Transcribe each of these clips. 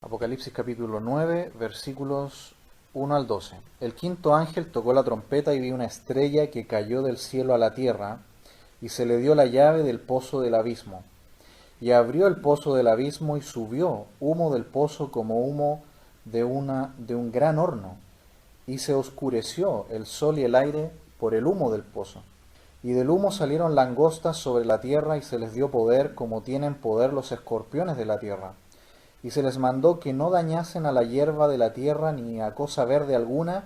Apocalipsis capítulo 9, versículos 1 al 12. El quinto ángel tocó la trompeta y vi una estrella que cayó del cielo a la tierra, y se le dio la llave del pozo del abismo. Y abrió el pozo del abismo y subió humo del pozo como humo de un gran horno, y se oscureció el sol y el aire por el humo del pozo. Y del humo salieron langostas sobre la tierra, y se les dio poder como tienen poder los escorpiones de la tierra. Y se les mandó que no dañasen a la hierba de la tierra, ni a cosa verde alguna,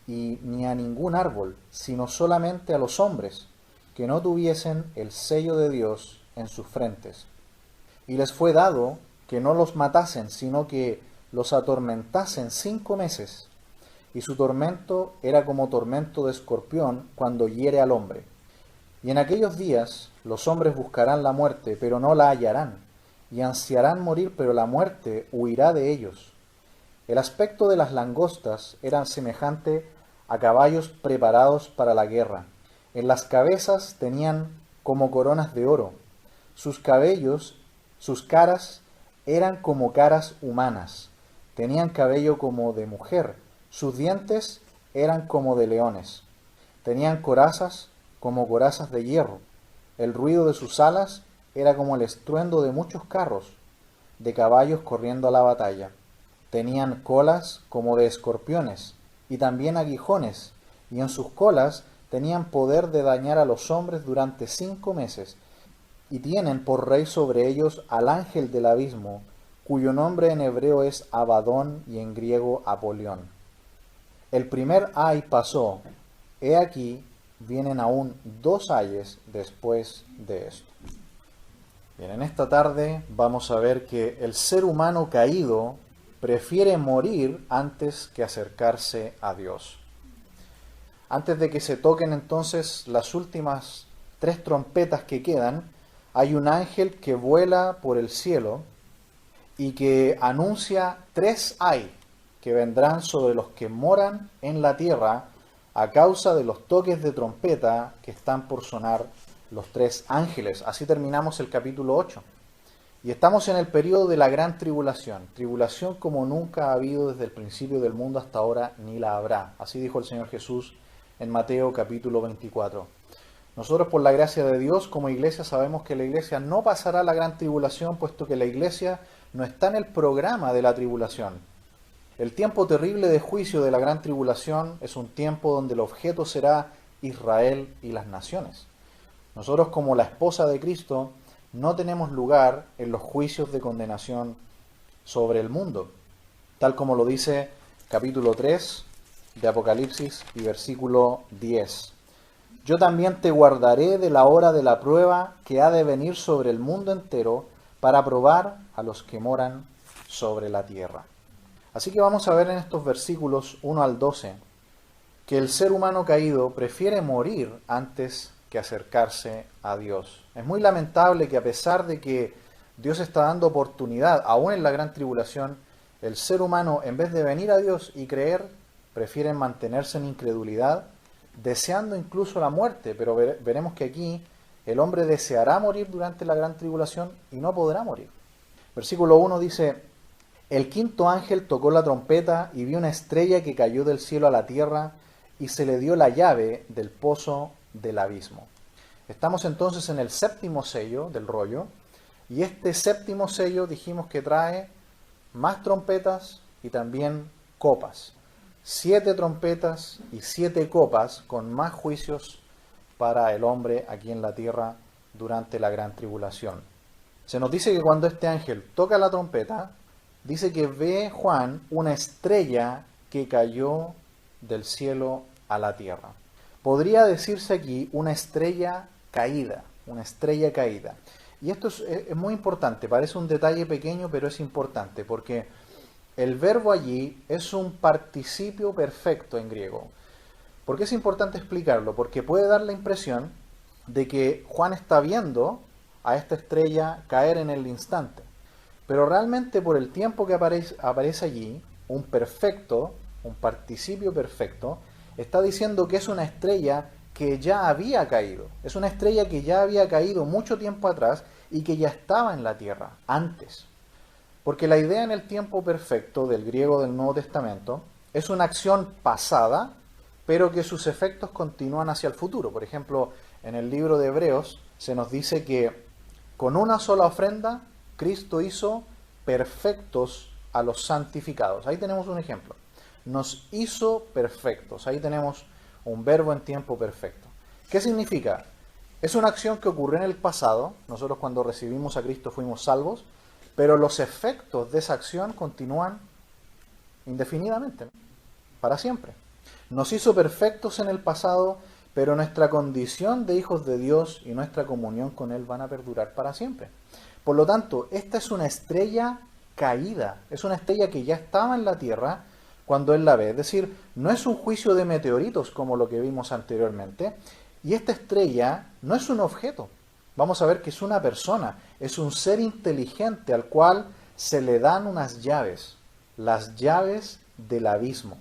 ni a ningún árbol, sino solamente a los hombres, que no tuviesen el sello de Dios en sus frentes. Y les fue dado que no los matasen, sino que los atormentasen 5 meses. Y su tormento era como tormento de escorpión cuando hiere al hombre. Y en aquellos días los hombres buscarán la muerte, pero no la hallarán, y ansiarán morir, pero la muerte huirá de ellos. El aspecto de las langostas era semejante a caballos preparados para la guerra. En las cabezas tenían como coronas de oro. Sus cabellos, sus caras eran como caras humanas. Tenían cabello como de mujer. Sus dientes eran como de leones. Tenían corazas como corazas de hierro. El ruido de sus alas era como el estruendo de muchos carros, de caballos corriendo a la batalla. Tenían colas como de escorpiones, y también aguijones, y en sus colas tenían poder de dañar a los hombres durante 5 meses, y tienen por rey sobre ellos al ángel del abismo, cuyo nombre en hebreo es Abadón y en griego Apolión. El primer ay pasó, he aquí vienen aún 2 ayes después de esto. Bien, en esta tarde vamos a ver que el ser humano caído prefiere morir antes que acercarse a Dios. Antes de que se toquen entonces las últimas 3 trompetas que quedan, hay un ángel que vuela por el cielo y que anuncia 3 ay que vendrán sobre los que moran en la tierra a causa de los toques de trompeta que están por sonar los 3 ángeles. Así terminamos el capítulo 8. Y estamos en el periodo de la gran tribulación. Tribulación como nunca ha habido desde el principio del mundo hasta ahora, ni la habrá. Así dijo el Señor Jesús en Mateo capítulo 24. Nosotros por la gracia de Dios como iglesia sabemos que la iglesia no pasará la gran tribulación, puesto que la iglesia no está en el programa de la tribulación. El tiempo terrible de juicio de la gran tribulación es un tiempo donde el objeto será Israel y las naciones. Nosotros como la esposa de Cristo no tenemos lugar en los juicios de condenación sobre el mundo, tal como lo dice capítulo 3 de Apocalipsis y versículo 10. Yo también te guardaré de la hora de la prueba que ha de venir sobre el mundo entero para probar a los que moran sobre la tierra. Así que vamos a ver en estos versículos 1 al 12 que el ser humano caído prefiere morir antes que acercarse a Dios. Es muy lamentable que a pesar de que Dios está dando oportunidad, aún en la gran tribulación, el ser humano en vez de venir a Dios y creer, prefiere mantenerse en incredulidad, deseando incluso la muerte, pero veremos que aquí el hombre deseará morir durante la gran tribulación y no podrá morir. Versículo 1 dice: el quinto ángel tocó la trompeta y vi una estrella que cayó del cielo a la tierra y se le dio la llave del pozo del abismo. Estamos entonces en el 7º sello del rollo, y este 7º sello dijimos que trae más trompetas y también copas. 7 trompetas y 7 copas con más juicios para el hombre aquí en la tierra durante la gran tribulación. Se nos dice que cuando este ángel toca la trompeta, dice que ve Juan una estrella que cayó del cielo a la tierra. Podría decirse aquí una estrella caída, una estrella caída. Y esto es muy importante, parece un detalle pequeño, pero es importante, porque el verbo allí es un participio perfecto en griego. ¿Por qué es importante explicarlo? Porque puede dar la impresión de que Juan está viendo a esta estrella caer en el instante. Pero realmente por el tiempo que aparece allí, un participio perfecto, está diciendo que es una estrella que ya había caído. Es una estrella que ya había caído mucho tiempo atrás y que ya estaba en la tierra antes. Porque la idea en el tiempo perfecto del griego del Nuevo Testamento es una acción pasada, pero que sus efectos continúan hacia el futuro. Por ejemplo, en el libro de Hebreos se nos dice que con una sola ofrenda Cristo hizo perfectos a los santificados. Ahí tenemos un ejemplo. Nos hizo perfectos. Ahí tenemos un verbo en tiempo perfecto. ¿Qué significa? Es una acción que ocurrió en el pasado. Nosotros cuando recibimos a Cristo fuimos salvos, pero los efectos de esa acción continúan indefinidamente, ¿no? Para siempre. Nos hizo perfectos en el pasado, pero nuestra condición de hijos de Dios y nuestra comunión con Él van a perdurar para siempre. Por lo tanto, esta es una estrella caída, es una estrella que ya estaba en la tierra cuando Él la ve. Es decir, no es un juicio de meteoritos como lo que vimos anteriormente, y esta estrella no es un objeto. Vamos a ver que es una persona, es un ser inteligente al cual se le dan unas llaves, las llaves del abismo.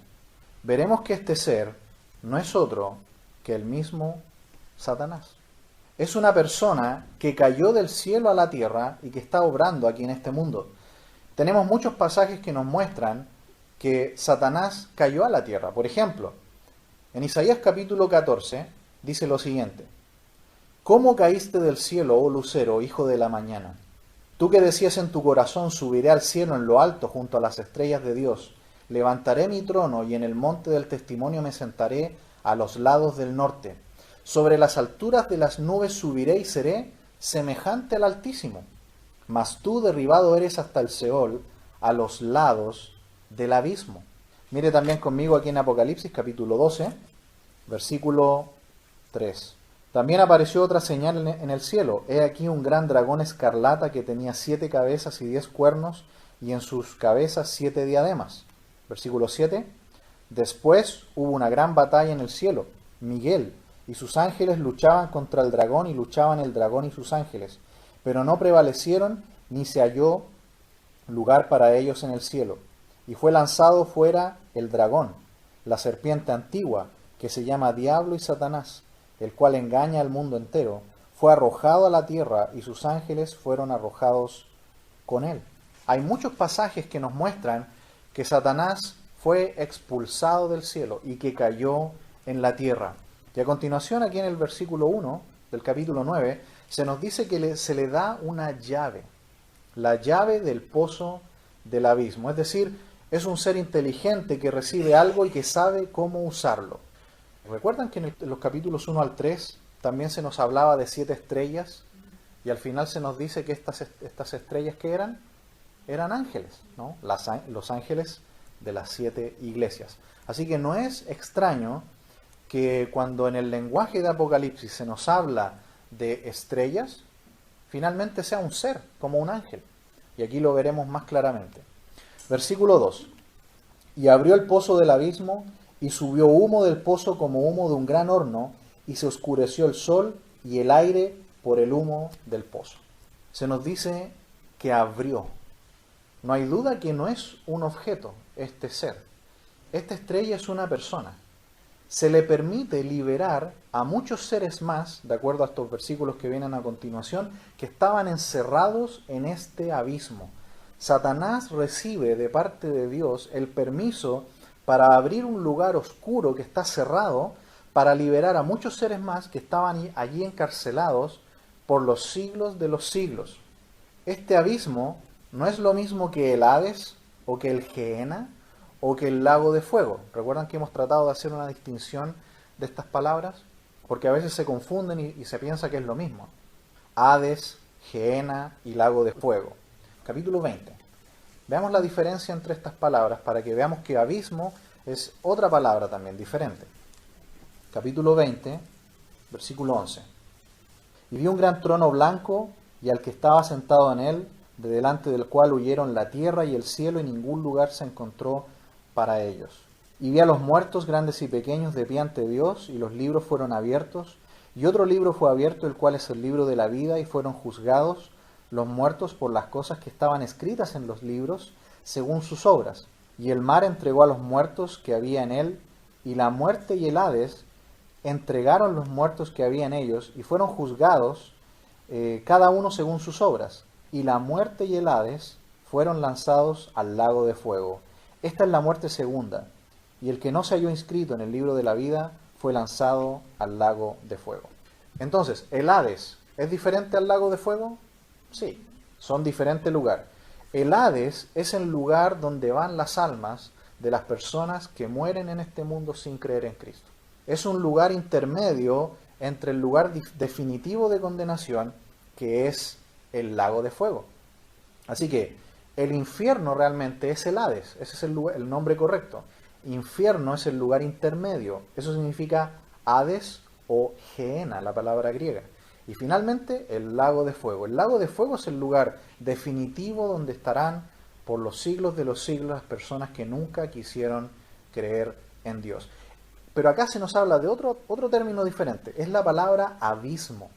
Veremos que este ser no es otro que el mismo Satanás. Es una persona que cayó del cielo a la tierra y que está obrando aquí en este mundo. Tenemos muchos pasajes que nos muestran que Satanás cayó a la tierra. Por ejemplo, en Isaías capítulo 14 dice lo siguiente: ¿Cómo caíste del cielo, oh lucero, hijo de la mañana? Tú que decías en tu corazón, subiré al cielo en lo alto junto a las estrellas de Dios. Levantaré mi trono y en el monte del testimonio me sentaré a los lados del norte. Sobre las alturas de las nubes subiré y seré semejante al Altísimo. Mas tú derribado eres hasta el Seol, a los lados del abismo. Mire también conmigo aquí en Apocalipsis capítulo 12, versículo 3. También apareció otra señal en el cielo. He aquí un gran dragón escarlata que tenía 7 cabezas y 10 cuernos, y en sus cabezas 7 diademas. Versículo 7. Después hubo una gran batalla en el cielo. Miguel y sus ángeles luchaban contra el dragón, y luchaban el dragón y sus ángeles, pero no prevalecieron, ni se halló lugar para ellos en el cielo. Y fue lanzado fuera el dragón, la serpiente antigua, que se llama Diablo y Satanás, el cual engaña al mundo entero. Fue arrojado a la tierra, y sus ángeles fueron arrojados con él. Hay muchos pasajes que nos muestran que Satanás fue expulsado del cielo y que cayó en la tierra. Y a continuación, aquí en el versículo 1 del capítulo 9, se nos dice que se le da una llave, la llave del pozo del abismo. Es decir, es un ser inteligente que recibe algo y que sabe cómo usarlo. ¿Recuerdan que en los capítulos 1 al 3 también se nos hablaba de 7 estrellas? Y al final se nos dice que estas estrellas, ¿qué eran? Eran ángeles, ¿no? Los ángeles de las 7 iglesias. Así que no es extraño que cuando en el lenguaje de Apocalipsis se nos habla de estrellas, finalmente sea un ser, como un ángel. Y aquí lo veremos más claramente. Versículo 2. Y abrió el pozo del abismo, y subió humo del pozo como humo de un gran horno, y se oscureció el sol y el aire por el humo del pozo. Se nos dice que abrió. No hay duda que no es un objeto este ser. Esta estrella es una persona. Se le permite liberar a muchos seres más, de acuerdo a estos versículos que vienen a continuación, que estaban encerrados en este abismo. Satanás recibe de parte de Dios el permiso para abrir un lugar oscuro que está cerrado, para liberar a muchos seres más que estaban allí encarcelados por los siglos de los siglos. Este abismo no es lo mismo que el Hades, o que el Gehenna, o que el lago de fuego. ¿Recuerdan que hemos tratado de hacer una distinción de estas palabras? Porque a veces se confunden y se piensa que es lo mismo. Hades, Gehenna y lago de fuego. Capítulo 20. Veamos la diferencia entre estas palabras para que veamos que abismo es otra palabra también diferente. Capítulo 20, versículo 11. Y vi un gran trono blanco y al que estaba sentado en él, de delante del cual huyeron la tierra y el cielo, y ningún lugar se encontró para ellos. Y vi a los muertos, grandes y pequeños, de pie ante Dios, y los libros fueron abiertos, y otro libro fue abierto, el cual es el libro de la vida, y fueron juzgados los muertos por las cosas que estaban escritas en los libros, según sus obras. Y el mar entregó a los muertos que había en él, y la muerte y el Hades entregaron los muertos que había en ellos, y fueron juzgados cada uno según sus obras. Y la muerte y el Hades fueron lanzados al lago de fuego. Esta es la muerte segunda, y el que no se halló inscrito en el libro de la vida fue lanzado al lago de fuego. Entonces, ¿el Hades es diferente al lago de fuego? Sí, son diferentes lugares. El Hades es el lugar donde van las almas de las personas que mueren en este mundo sin creer en Cristo. Es un lugar intermedio entre el lugar definitivo de condenación, que es el lago de fuego. Así que el infierno realmente es el Hades, ese es el nombre correcto. Infierno es el lugar intermedio, eso significa Hades o Gehenna, la palabra griega. Y finalmente el lago de fuego. El lago de fuego es el lugar definitivo donde estarán por los siglos de los siglos las personas que nunca quisieron creer en Dios. Pero acá se nos habla de otro término diferente, es la palabra abismo.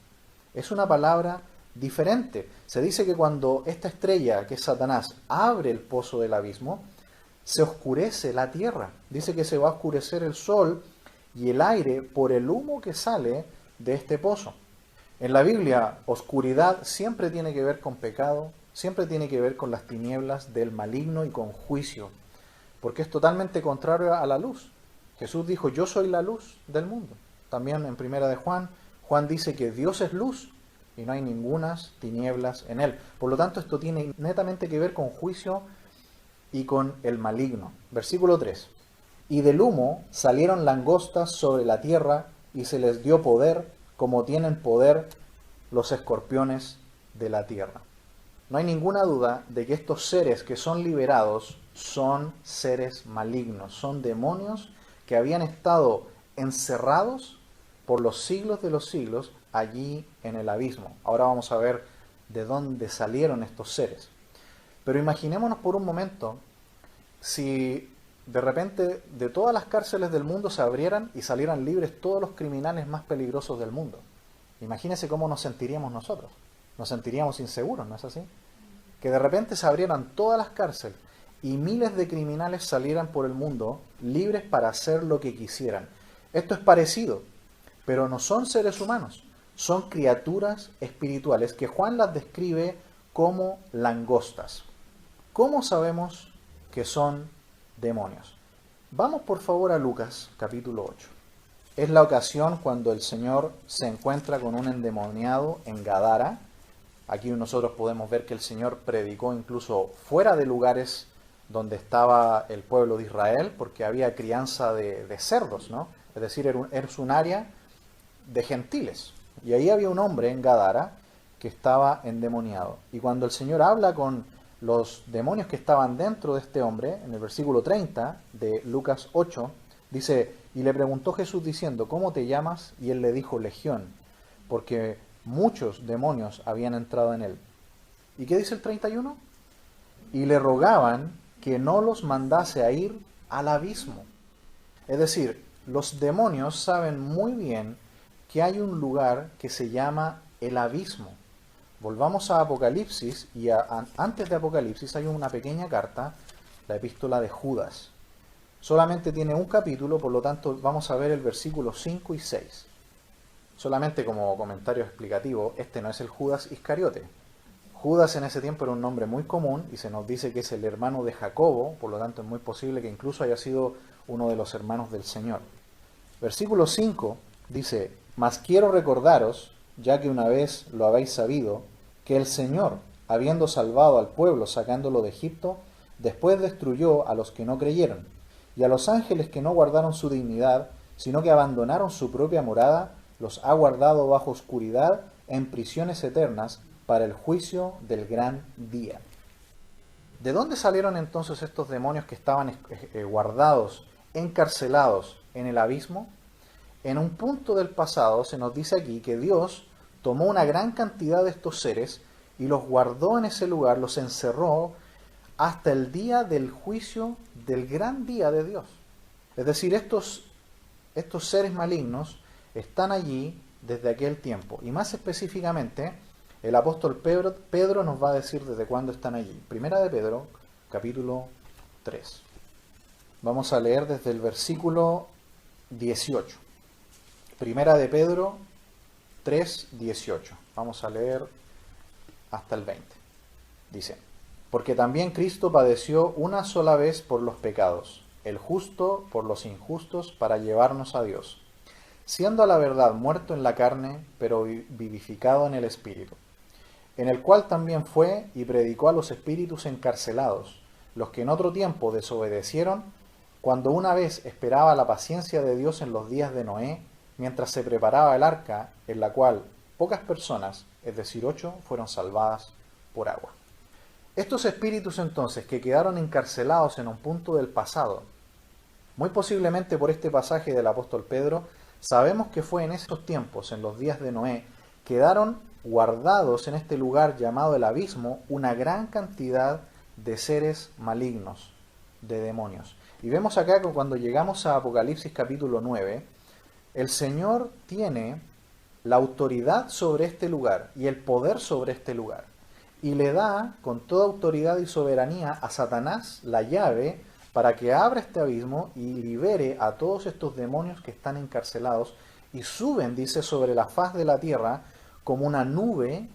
Es una palabra diferente. Se dice que cuando esta estrella, que es Satanás, abre el pozo del abismo, se oscurece la tierra. Dice que se va a oscurecer el sol y el aire por el humo que sale de este pozo. En la Biblia, oscuridad siempre tiene que ver con pecado, siempre tiene que ver con las tinieblas del maligno y con juicio, porque es totalmente contrario a la luz. Jesús dijo, yo soy la luz del mundo. También en Primera de Juan, Juan dice que Dios es luz y no hay ningunas tinieblas en él. Por lo tanto, esto tiene netamente que ver con juicio y con el maligno. Versículo 3. Y del humo salieron langostas sobre la tierra y se les dio poder, como tienen poder los escorpiones de la tierra. No hay ninguna duda de que estos seres que son liberados son seres malignos, son demonios que habían estado encerrados por los siglos de los siglos allí en el abismo. Ahora vamos a ver de dónde salieron estos seres. Pero imaginémonos por un momento si de repente de todas las cárceles del mundo se abrieran y salieran libres todos los criminales más peligrosos del mundo. Imagínense cómo nos sentiríamos nosotros. Nos sentiríamos inseguros, ¿no es así? Que de repente se abrieran todas las cárceles y miles de criminales salieran por el mundo libres para hacer lo que quisieran. Esto es parecido, pero no son seres humanos, son criaturas espirituales que Juan las describe como langostas. ¿Cómo sabemos que son demonios? Vamos por favor a Lucas capítulo 8. Es la ocasión cuando el Señor se encuentra con un endemoniado en Gadara. Aquí nosotros podemos ver que el Señor predicó incluso fuera de lugares donde estaba el pueblo de Israel, porque había crianza de cerdos, ¿no? Es decir, es un área de gentiles. Y ahí había un hombre en Gadara que estaba endemoniado. Y cuando el Señor habla con los demonios que estaban dentro de este hombre, en el versículo 30 de Lucas 8, dice, y le preguntó Jesús diciendo, ¿cómo te llamas? Y él le dijo, Legión, porque muchos demonios habían entrado en él. ¿Y qué dice el 31? Y le rogaban que no los mandase a ir al abismo. Es decir, los demonios saben muy bien que hay un lugar que se llama el abismo. Volvamos a Apocalipsis, y antes de Apocalipsis hay una pequeña carta, la epístola de Judas. Solamente tiene un capítulo, por lo tanto vamos a ver el versículo 5 y 6. Solamente como comentario explicativo, este no es el Judas Iscariote. Judas en ese tiempo era un nombre muy común y se nos dice que es el hermano de Jacobo, por lo tanto es muy posible que incluso haya sido uno de los hermanos del Señor. Versículo 5 dice, mas quiero recordaros, ya que una vez lo habéis sabido, que el Señor, habiendo salvado al pueblo sacándolo de Egipto, después destruyó a los que no creyeron, y a los ángeles que no guardaron su dignidad, sino que abandonaron su propia morada, los ha guardado bajo oscuridad en prisiones eternas para el juicio del gran día. ¿De dónde salieron entonces estos demonios que estaban guardados, encarcelados en el abismo? En un punto del pasado se nos dice aquí que Dios tomó una gran cantidad de estos seres y los guardó en ese lugar, los encerró hasta el día del juicio del gran día de Dios. Es decir, estos seres malignos están allí desde aquel tiempo. Y más específicamente, el apóstol Pedro nos va a decir desde cuándo están allí. Primera de Pedro, capítulo 3. Vamos a leer desde el versículo 18. Primera de Pedro 3, 18. Vamos a leer hasta el 20. Dice, Porque también Cristo padeció una sola vez por los pecados, el justo por los injustos, para llevarnos a Dios, siendo a la verdad muerto en la carne, pero vivificado en el Espíritu, en el cual también fue y predicó a los espíritus encarcelados, los que en otro tiempo desobedecieron, cuando una vez esperaba la paciencia de Dios en los días de Noé, mientras se preparaba el arca, en la cual pocas personas, es decir, 8, fueron salvadas por agua. Estos espíritus entonces que quedaron encarcelados en un punto del pasado, muy posiblemente por este pasaje del apóstol Pedro, sabemos que fue en estos tiempos, en los días de Noé, quedaron guardados en este lugar llamado el abismo una gran cantidad de seres malignos, de demonios. Y vemos acá que cuando llegamos a Apocalipsis capítulo 9, el Señor tiene la autoridad sobre este lugar y el poder sobre este lugar. Y le da con toda autoridad y soberanía a Satanás la llave para que abra este abismo y libere a todos estos demonios que están encarcelados y suben, dice, sobre la faz de la tierra como una nube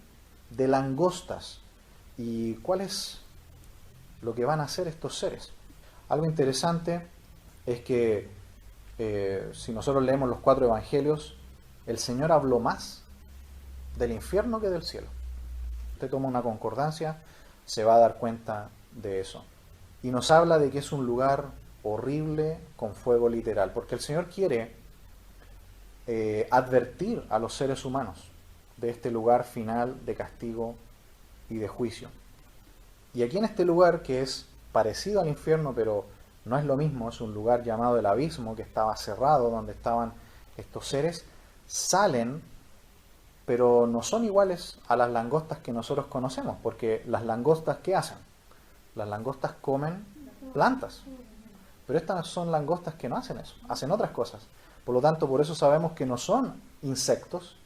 de langostas. ¿Y cuál es lo que van a hacer estos seres? Algo interesante es que si nosotros leemos los 4 evangelios, el Señor habló más del infierno que del cielo. Usted toma una concordancia, se va a dar cuenta de eso. Y nos habla de que es un lugar horrible con fuego literal, porque el Señor quiere advertir a los seres humanos de este lugar final de castigo y de juicio. Y aquí en este lugar, que es parecido al infierno, pero no es lo mismo, es un lugar llamado el abismo, que estaba cerrado, donde estaban estos seres, salen, pero no son iguales a las langostas que nosotros conocemos, porque las langostas, ¿qué hacen? Las langostas comen plantas, pero estas son langostas que no hacen eso, hacen otras cosas. Por lo tanto, por eso sabemos que no son insectos,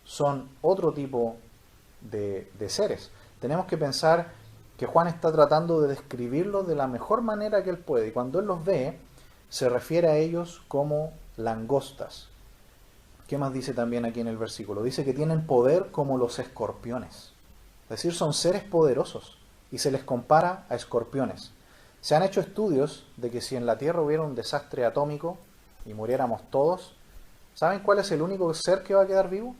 son otro tipo de seres. Tenemos que pensar que Juan está tratando de describirlos de la mejor manera que él puede, y cuando él los ve, se refiere a ellos como langostas. ¿Qué más dice también aquí en el versículo? Dice que tienen poder como los escorpiones. Es decir, son seres poderosos y se les compara a escorpiones. Se han hecho estudios de que si en la Tierra hubiera un desastre atómico y muriéramos todos, ¿saben cuál es el único ser que va a quedar vivo?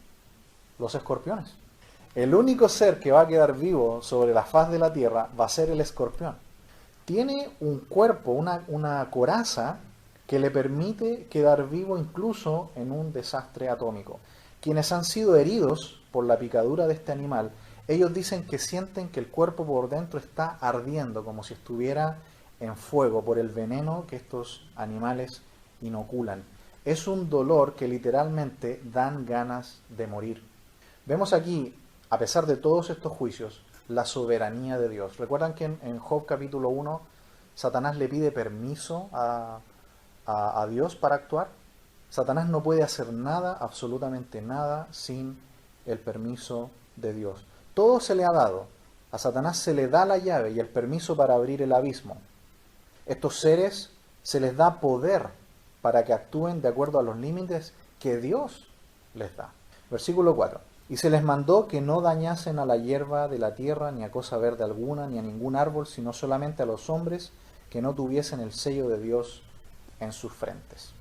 Los escorpiones. El único ser que va a quedar vivo sobre la faz de la Tierra va a ser el escorpión. Tiene un cuerpo, una coraza que le permite quedar vivo incluso en un desastre atómico. Quienes han sido heridos por la picadura de este animal, ellos dicen que sienten que el cuerpo por dentro está ardiendo, como si estuviera en fuego por el veneno que estos animales inoculan. Es un dolor que literalmente dan ganas de morir. Vemos aquí, a pesar de todos estos juicios, la soberanía de Dios. ¿Recuerdan que en Job capítulo 1 Satanás le pide permiso a Dios para actuar? Satanás no puede hacer nada, absolutamente nada, sin el permiso de Dios. Todo se le ha dado. A Satanás se le da la llave y el permiso para abrir el abismo. Estos seres se les da poder para que actúen de acuerdo a los límites que Dios les da. Versículo 4. Y se les mandó que no dañasen a la hierba de la tierra, ni a cosa verde alguna, ni a ningún árbol, sino solamente a los hombres que no tuviesen el sello de Dios en sus frentes.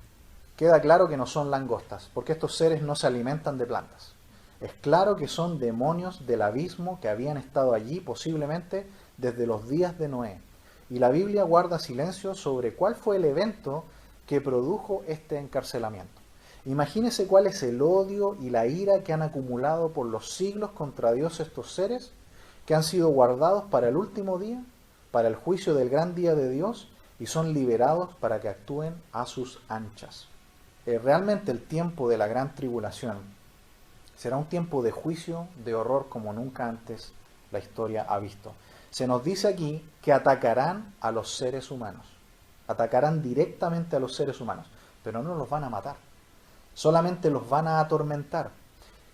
Queda claro que no son langostas, porque estos seres no se alimentan de plantas. Es claro que son demonios del abismo que habían estado allí posiblemente desde los días de Noé. Y la Biblia guarda silencio sobre cuál fue el evento que produjo este encarcelamiento. Imagínese cuál es el odio y la ira que han acumulado por los siglos contra Dios estos seres, que han sido guardados para el último día, para el juicio del gran día de Dios, y son liberados para que actúen a sus anchas. Realmente el tiempo de la gran tribulación será un tiempo de juicio, de horror como nunca antes la historia ha visto. Se nos dice aquí que atacarán a los seres humanos, atacarán directamente a los seres humanos, pero no los van a matar, solamente los van a atormentar.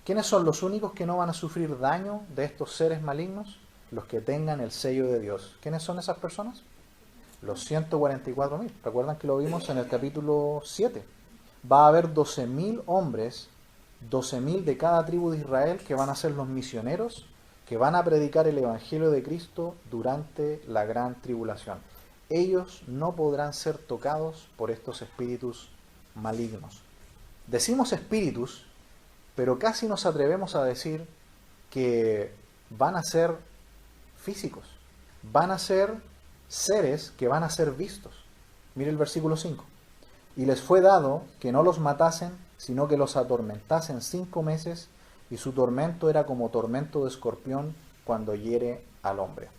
¿Quiénes son los únicos que no van a sufrir daño de estos seres malignos? Los que tengan el sello de Dios. ¿Quiénes son esas personas? Los 144.000. ¿Recuerdan que lo vimos en el capítulo 7? Va a haber 12.000 hombres, 12.000 de cada tribu de Israel, que van a ser los misioneros que van a predicar el Evangelio de Cristo durante la gran tribulación. Ellos no podrán ser tocados por estos espíritus malignos. Decimos espíritus, pero casi nos atrevemos a decir que van a ser físicos, van a ser seres que van a ser vistos. Mire el versículo 5. Y les fue dado que no los matasen, sino que los atormentasen 5 meses, y su tormento era como tormento de escorpión cuando hiere al hombre.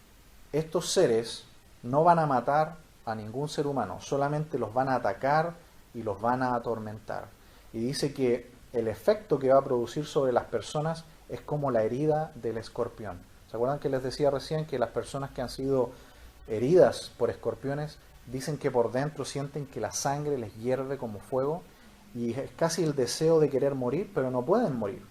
Estos seres no van a matar a ningún ser humano, solamente los van a atacar y los van a atormentar. Y dice que el efecto que va a producir sobre las personas es como la herida del escorpión. ¿Se acuerdan que les decía recién que las personas que han sido heridas por escorpiones dicen que por dentro sienten que la sangre les hierve como fuego y es casi el deseo de querer morir, pero no pueden morir?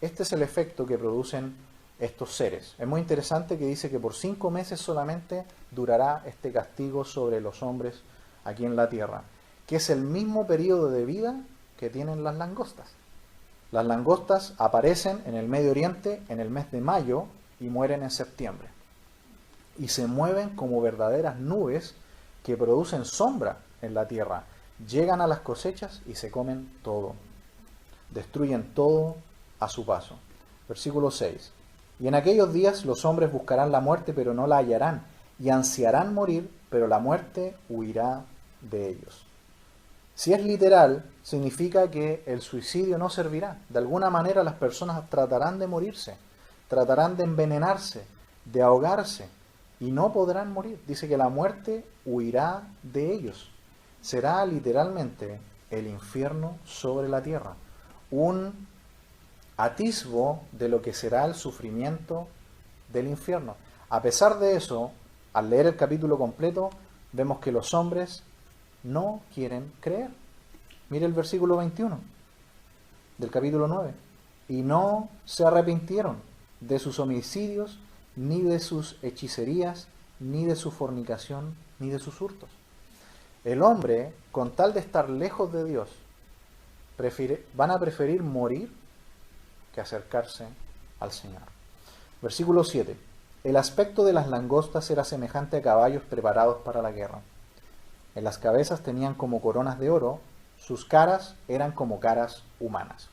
Este es el efecto que producen estos seres. Es muy interesante que dice que por 5 meses solamente durará este castigo sobre los hombres aquí en la tierra, que es el mismo periodo de vida que tienen las langostas. Las langostas aparecen en el Medio Oriente en el mes de mayo y mueren en septiembre. Y se mueven como verdaderas nubes que producen sombra en la tierra. Llegan a las cosechas y se comen todo. Destruyen todo a su paso. Versículo 6. Y en aquellos días los hombres buscarán la muerte, pero no la hallarán, y ansiarán morir, pero la muerte huirá de ellos. Si es literal, significa que el suicidio no servirá. De alguna manera las personas tratarán de morirse, tratarán de envenenarse, de ahogarse, y no podrán morir. Dice que la muerte huirá de ellos. Será literalmente el infierno sobre la tierra. Un atisbo de lo que será el sufrimiento del infierno. A pesar de eso, al leer el capítulo completo, vemos que los hombres no quieren creer. Mire el versículo 21 del capítulo 9. Y no se arrepintieron de sus homicidios, ni de sus hechicerías, ni de su fornicación, ni de sus hurtos. El hombre, con tal de estar lejos de Dios, van a preferir morir que acercarse al Señor. Versículo 7. El aspecto de las langostas era semejante a caballos preparados para la guerra. En las cabezas tenían como coronas de oro, sus caras eran como caras humanas.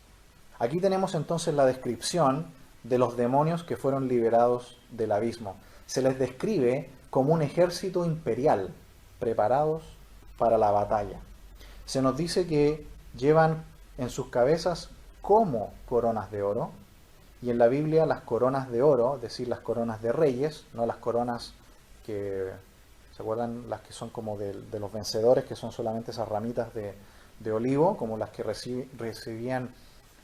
Aquí tenemos entonces la descripción de los demonios que fueron liberados del abismo. Se les describe como un ejército imperial, preparados para la batalla. Se nos dice que llevan en sus cabezas como coronas de oro, y en la Biblia las coronas de oro, es decir, las coronas de reyes, no las coronas que, ¿se acuerdan? Las que son como de los vencedores, que son solamente esas ramitas de olivo, como las que recibían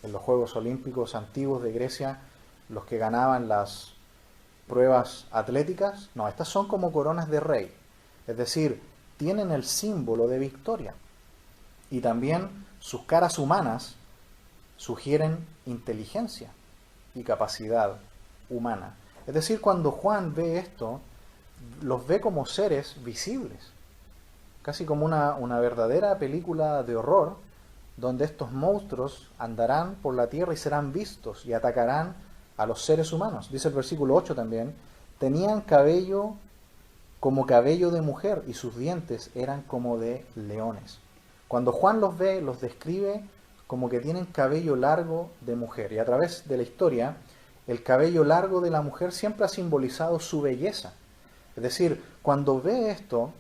en los Juegos Olímpicos antiguos de Grecia, los que ganaban las pruebas atléticas. No, estas son como coronas de rey, es decir, tienen el símbolo de victoria. Y también sus caras humanas sugieren inteligencia y capacidad humana. Es decir, cuando Juan ve esto, los ve como seres visibles, casi como una verdadera película de horror, donde estos monstruos andarán por la tierra y serán vistos y atacarán a los seres humanos. Dice el versículo 8 también, tenían cabello como cabello de mujer y sus dientes eran como de leones. Cuando Juan los ve, los describe como que tienen cabello largo de mujer. Y a través de la historia, el cabello largo de la mujer siempre ha simbolizado su belleza. Es decir, cuando ve esto,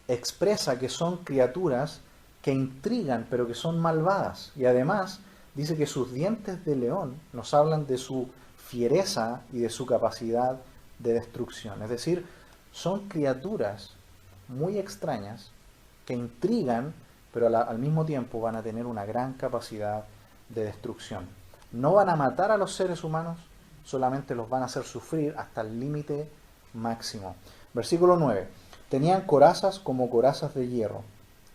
expresa que son criaturas que intrigan, pero que son malvadas. Y además, dice que sus dientes de león nos hablan de su fiereza y de su capacidad de destrucción. Es decir, son criaturas muy extrañas que intrigan, pero al mismo tiempo van a tener una gran capacidad de destrucción. No van a matar a los seres humanos, solamente los van a hacer sufrir hasta el límite máximo. Versículo 9. Tenían corazas como corazas de hierro.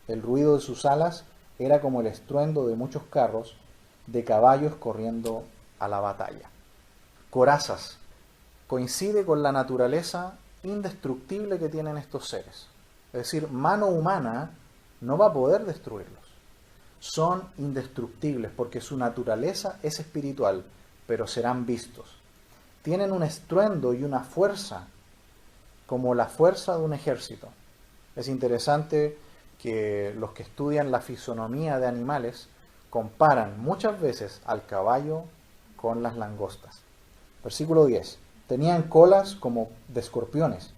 El ruido de sus alas era como el estruendo de muchos carros de caballos corriendo a la batalla. Corazas. Coincide con la naturaleza indestructible que tienen estos seres. Es decir, mano humana no va a poder destruirlos. Son indestructibles porque su naturaleza es espiritual, pero serán vistos. tienen un estruendo y una fuerza como la fuerza de un ejército. Es interesante que los que estudian la fisonomía de animales comparan muchas veces al caballo con las langostas. Versículo 10. Tenían colas como de escorpiones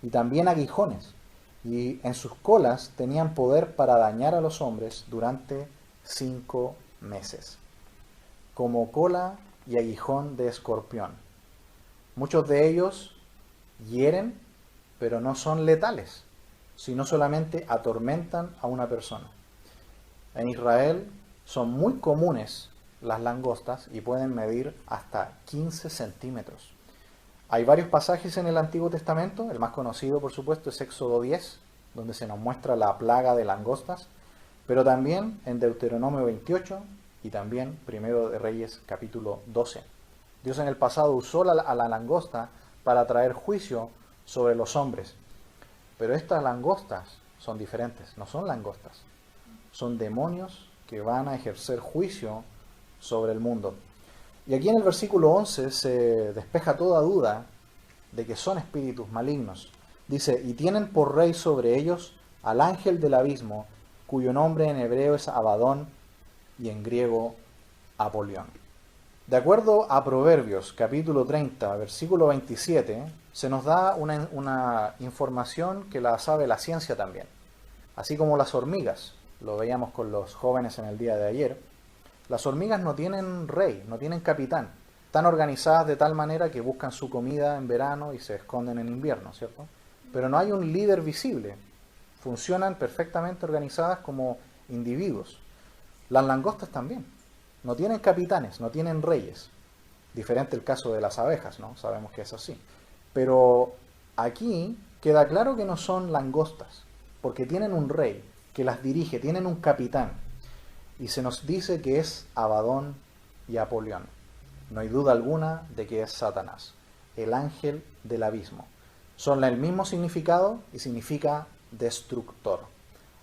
y también aguijones, y en sus colas tenían poder para dañar a los hombres durante 5 meses. Como cola y aguijón de escorpión. Muchos de ellos hieren, pero no son letales, sino solamente atormentan a una persona. En Israel son muy comunes las langostas y pueden medir hasta 15 centímetros. Hay varios pasajes en el Antiguo Testamento, el más conocido por supuesto es Éxodo 10, donde se nos muestra la plaga de langostas, pero también en Deuteronomio 28 y también Primero de Reyes capítulo 12. Dios en el pasado usó a la langosta para traer juicio sobre los hombres, pero estas langostas son diferentes, no son langostas, son demonios que van a ejercer juicio sobre el mundo. Y aquí en el versículo 11 se despeja toda duda de que son espíritus malignos. Dice, y tienen por rey sobre ellos al ángel del abismo, cuyo nombre en hebreo es Abadón y en griego Apolión. De acuerdo a Proverbios capítulo 30, versículo 27, se nos da una información que la sabe la ciencia también. Así como las hormigas, lo veíamos con los jóvenes en el día de ayer, las hormigas no tienen rey, no tienen capitán. Están organizadas de tal manera que buscan su comida en verano y se esconden en invierno, ¿cierto? Pero no hay un líder visible. Funcionan perfectamente organizadas como individuos. Las langostas también. No tienen capitanes, no tienen reyes. Diferente el caso de las abejas, ¿no? Sabemos que es así. Pero aquí queda claro que no son langostas, porque tienen un rey que las dirige, tienen un capitán. Y se nos dice que es Abadón y Apolión. No hay duda alguna de que es Satanás, el ángel del abismo. Son el mismo significado y significa destructor.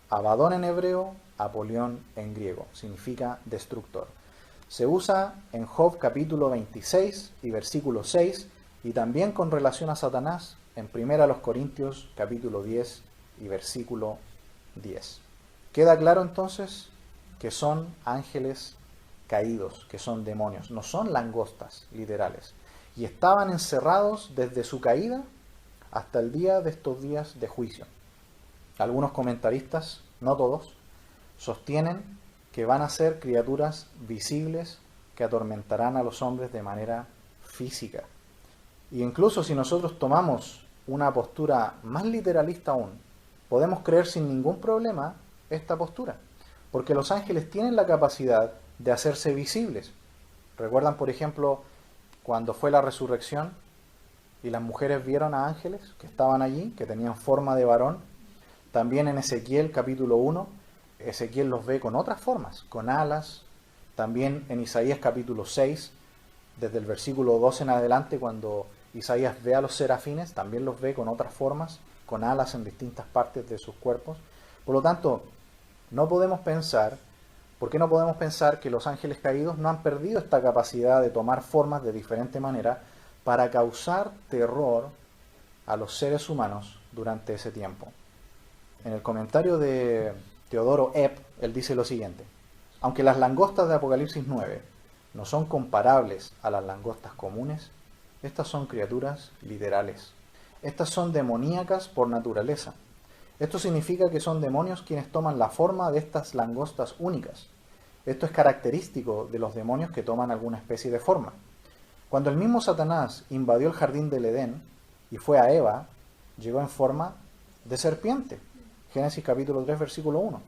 Abadón en hebreo, Apolión en griego, significa destructor. Se usa en Job capítulo 26 y versículo 6 y también con relación a Satanás en 1 Corintios capítulo 10 y versículo 10. ¿Queda claro entonces que son ángeles caídos, que son demonios? No son langostas literales. Y estaban encerrados desde su caída hasta el día de estos días de juicio. Algunos comentaristas, no todos, sostienen que van a ser criaturas visibles que atormentarán a los hombres de manera física. Y incluso si nosotros tomamos una postura más literalista aún, podemos creer sin ningún problema esta postura, porque los ángeles tienen la capacidad de hacerse visibles. ¿Recuerdan, por ejemplo, cuando fue la resurrección y las mujeres vieron a ángeles que estaban allí, que tenían forma de varón? También en Ezequiel capítulo 1, Ezequiel los ve con otras formas, con alas. También en Isaías capítulo 6, desde el versículo 12 en adelante, cuando Isaías ve a los serafines, también los ve con otras formas, con alas en distintas partes de sus cuerpos. Por lo tanto, no podemos pensar, ¿por qué no podemos pensar que los ángeles caídos no han perdido esta capacidad de tomar formas de diferente manera para causar terror a los seres humanos durante ese tiempo? En el comentario de Teodoro Epp, él dice lo siguiente: aunque las langostas de Apocalipsis 9 no son comparables a las langostas comunes, estas son criaturas literales. Estas son demoníacas por naturaleza. Esto significa que son demonios quienes toman la forma de estas langostas únicas. Esto es característico de los demonios que toman alguna especie de forma. Cuando el mismo Satanás invadió el jardín del Edén y fue a Eva, llegó en forma de serpiente. Génesis capítulo 3, versículo 1.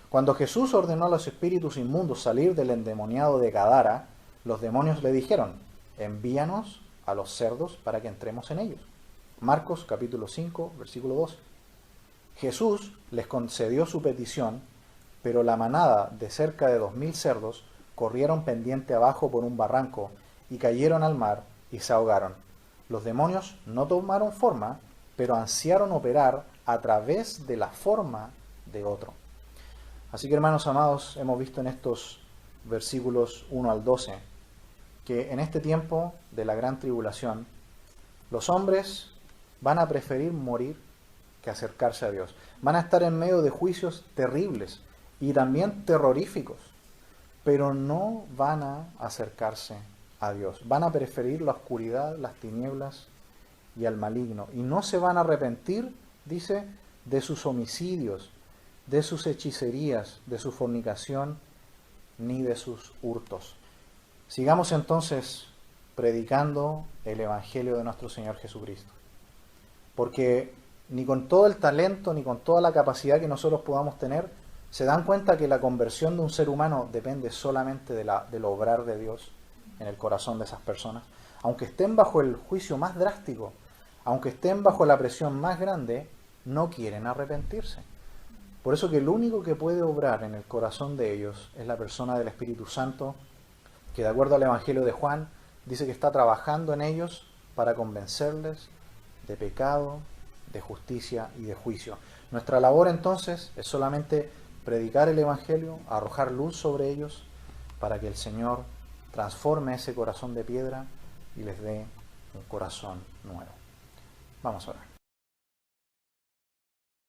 Cuando Jesús ordenó a los espíritus inmundos salir del endemoniado de Gadara, los demonios le dijeron: envíanos a los cerdos para que entremos en ellos. Marcos capítulo 5, versículo 12. Jesús les concedió su petición, pero la manada de cerca de 2000 cerdos corrieron pendiente abajo por un barranco y cayeron al mar y se ahogaron. Los demonios no tomaron forma, pero ansiaron operar a través de la forma de otro. Así que, hermanos amados, hemos visto en estos versículos 1 al 12 que en este tiempo de la gran tribulación, los hombres van a preferir morir que acercarse a Dios. Van a estar en medio de juicios terribles y también terroríficos, pero no van a acercarse a Dios. Van a preferir la oscuridad, las tinieblas y al maligno. Y no se van a arrepentir, dice, de sus homicidios, de sus hechicerías, de su fornicación, ni de sus hurtos. Sigamos entonces predicando el Evangelio de nuestro Señor Jesucristo. Porque ni con todo el talento, ni con toda la capacidad que nosotros podamos tener, se dan cuenta que la conversión de un ser humano depende solamente del obrar de Dios en el corazón de esas personas. Aunque estén bajo el juicio más drástico, aunque estén bajo la presión más grande, no quieren arrepentirse. Por eso que el único que puede obrar en el corazón de ellos es la persona del Espíritu Santo, que de acuerdo al Evangelio de Juan, dice que está trabajando en ellos para convencerles de pecado, de justicia y de juicio. Nuestra labor entonces es solamente predicar el Evangelio, arrojar luz sobre ellos, para que el Señor transforme ese corazón de piedra y les dé un corazón nuevo. Vamos a orar.